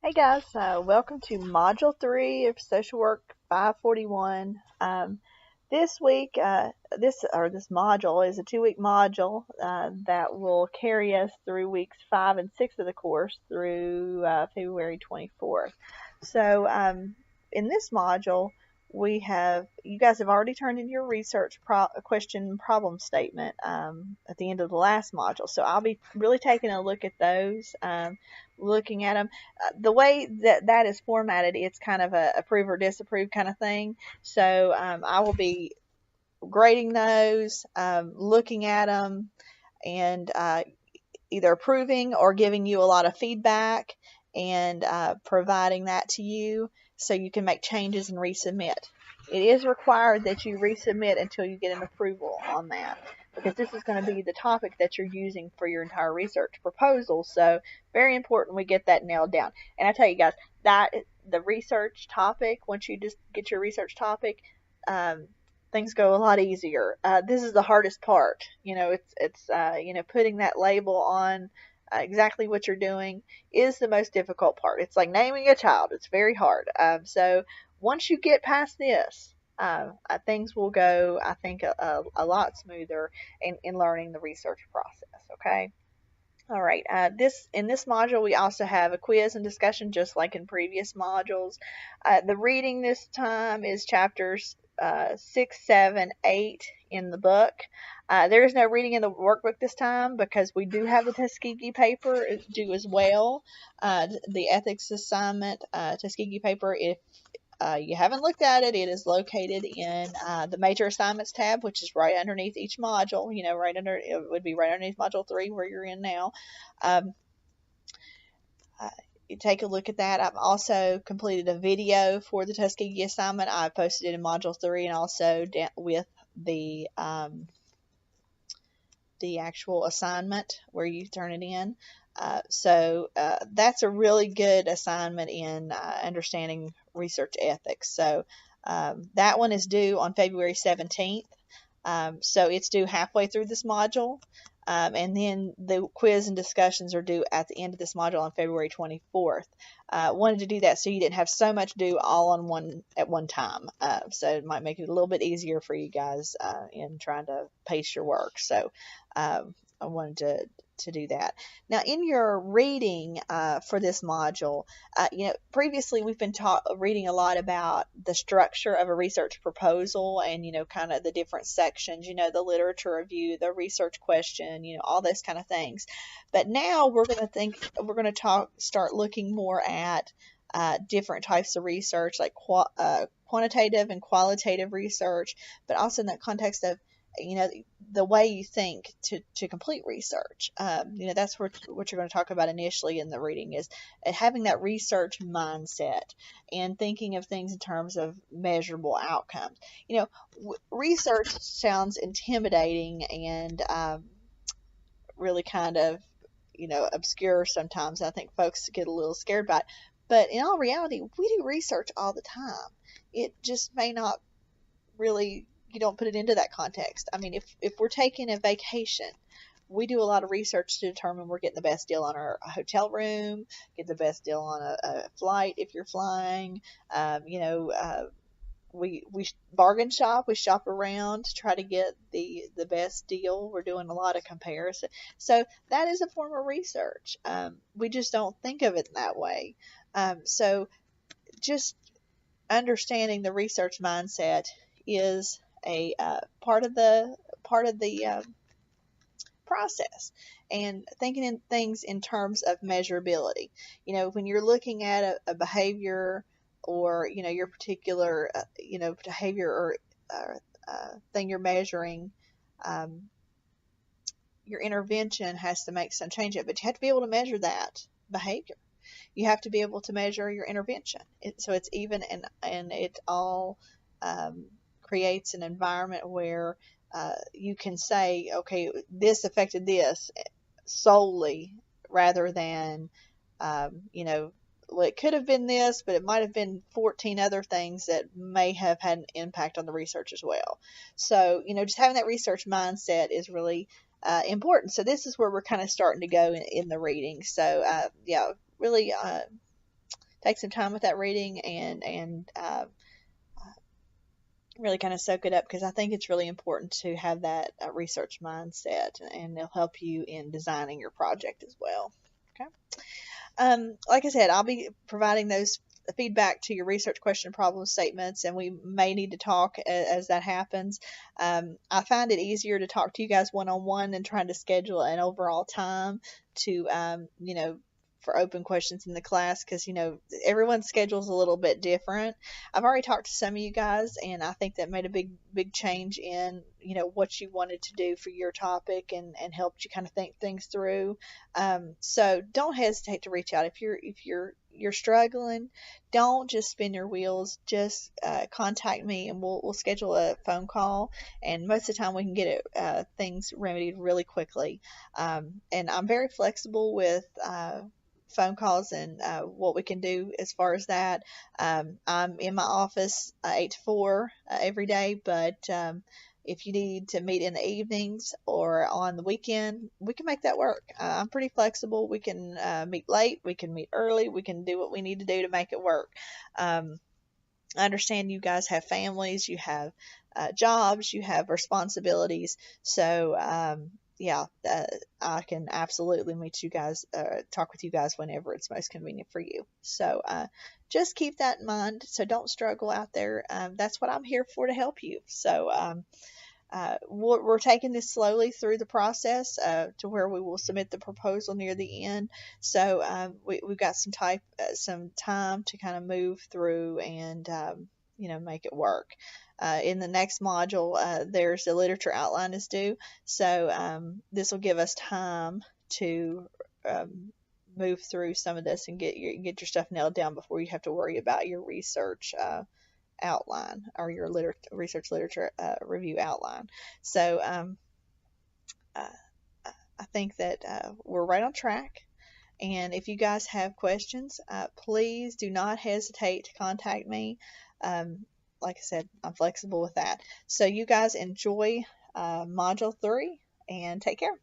Hey guys, welcome to Module 3 of Social Work 541. This week, this module is a 2-week module that will carry us through weeks 5 and 6 of the course through February 24th. So, in this module, you guys have already turned in your research question problem statement at the end of the last module. So I'll be really taking a look at those, looking at them. The way that is formatted, it's kind of a approve or disapprove kind of thing. So I will be grading those, looking at them, and either approving or giving you a lot of feedback and providing that to you so you can make changes and resubmit. It is required that you resubmit until you get an approval on that, because this is going to be the topic that you're using for your entire research proposal. So very important we get that nailed down. And I tell you guys, that the research topic, once you just get your research topic, things go a lot easier. This is the hardest part. It's putting that label on exactly what you're doing is the most difficult part. It's like naming a child. It's very hard. So once you get past this, things will go, I think, a lot smoother in learning the research process. Okay. All right. In this module, we also have a quiz and discussion, just like in previous modules. The reading this time is chapters 6, 7, 8 in the book. There is no reading in the workbook this time because we do have the Tuskegee paper due as well. The ethics assignment Tuskegee paper, if you haven't looked at it, it is located in the major assignments tab, which is right underneath each module. It would be right underneath module 3 where you're in now. You take a look at that. I've also completed a video for the Tuskegee assignment. I posted it in module 3 and also with the actual assignment where you turn it in. So that's a really good assignment in understanding research ethics. So that one is due on February 17th. So it's due halfway through this module. And then the quiz and discussions are due at the end of this module on February 24th. Wanted to do that so you didn't have so much due all at one time. So it might make it a little bit easier for you guys in trying to pace your work. So I wanted to do that. Now, in your reading for this module, previously we've been reading a lot about the structure of a research proposal and, kind of the different sections, the literature review, the research question, all those kind of things. But now we're going to start looking more at different types of research, like quantitative and qualitative research, but also in that context of the way you think to complete research. That's what you're going to talk about initially in the reading, is having that research mindset and thinking of things in terms of measurable outcomes. Research sounds intimidating and really kind of obscure sometimes. I think folks get a little scared by it, but in all reality, we do research all the time. It just may not really, you don't put it into that context. I mean, if we're taking a vacation, we do a lot of research to determine we're getting the best deal on our hotel room, get the best deal on a flight if you're flying. We bargain shop, we shop around to try to get the best deal. We're doing a lot of comparison. So that is a form of research. We just don't think of it that way. So just understanding the research mindset is a part of the process, and thinking in things in terms of measurability. When you're looking at a behavior or your particular behavior or thing you're measuring, your intervention has to make some change, but you have to be able to measure that behavior. You have to be able to measure your intervention. So it's even, and it all creates an environment where you can say, okay, this affected this solely, rather than, well, it could have been this, but it might have been 14 other things that may have had an impact on the research as well. So, just having that research mindset is really important. So this is where we're kind of starting to go in the reading. So, really take some time with that reading and really kind of soak it up, because I think it's really important to have that research mindset, and it'll help you in designing your project as well. Okay. Like I said, I'll be providing those feedback to your research question problem statements, and we may need to talk as that happens. I find it easier to talk to you guys one-on-one than trying to schedule an overall time to, for open questions in the class, because everyone's schedule is a little bit different. I've already talked to some of you guys, and I think that made a big change in what you wanted to do for your topic, and helped you kind of think things through. So don't hesitate to reach out if you're struggling. Don't just spin your wheels. Just contact me, and we'll schedule a phone call. And most of the time we can get things remedied really quickly. And I'm very flexible with phone calls and what we can do as far as that. I'm in my office 8 to 4 every day, but if you need to meet in the evenings or on the weekend, we can make that work. I'm pretty flexible. We can meet late, we can meet early, we can do what we need to do to make it work. I understand you guys have families, you have jobs, you have responsibilities. So, yeah, I can absolutely meet you guys, talk with you guys whenever it's most convenient for you. So just keep that in mind. So don't struggle out there. That's what I'm here for, to help you. So we're taking this slowly through the process to where we will submit the proposal near the end. So we've got some time to kind of move through and make it work. In the next module, there's a literature outline is due, so this will give us time to move through some of this and get your stuff nailed down before you have to worry about your research outline, or your research literature review outline. So I think that we're right on track. And if you guys have questions, please do not hesitate to contact me. Like I said, I'm flexible with that. So you guys enjoy Module 3, and take care.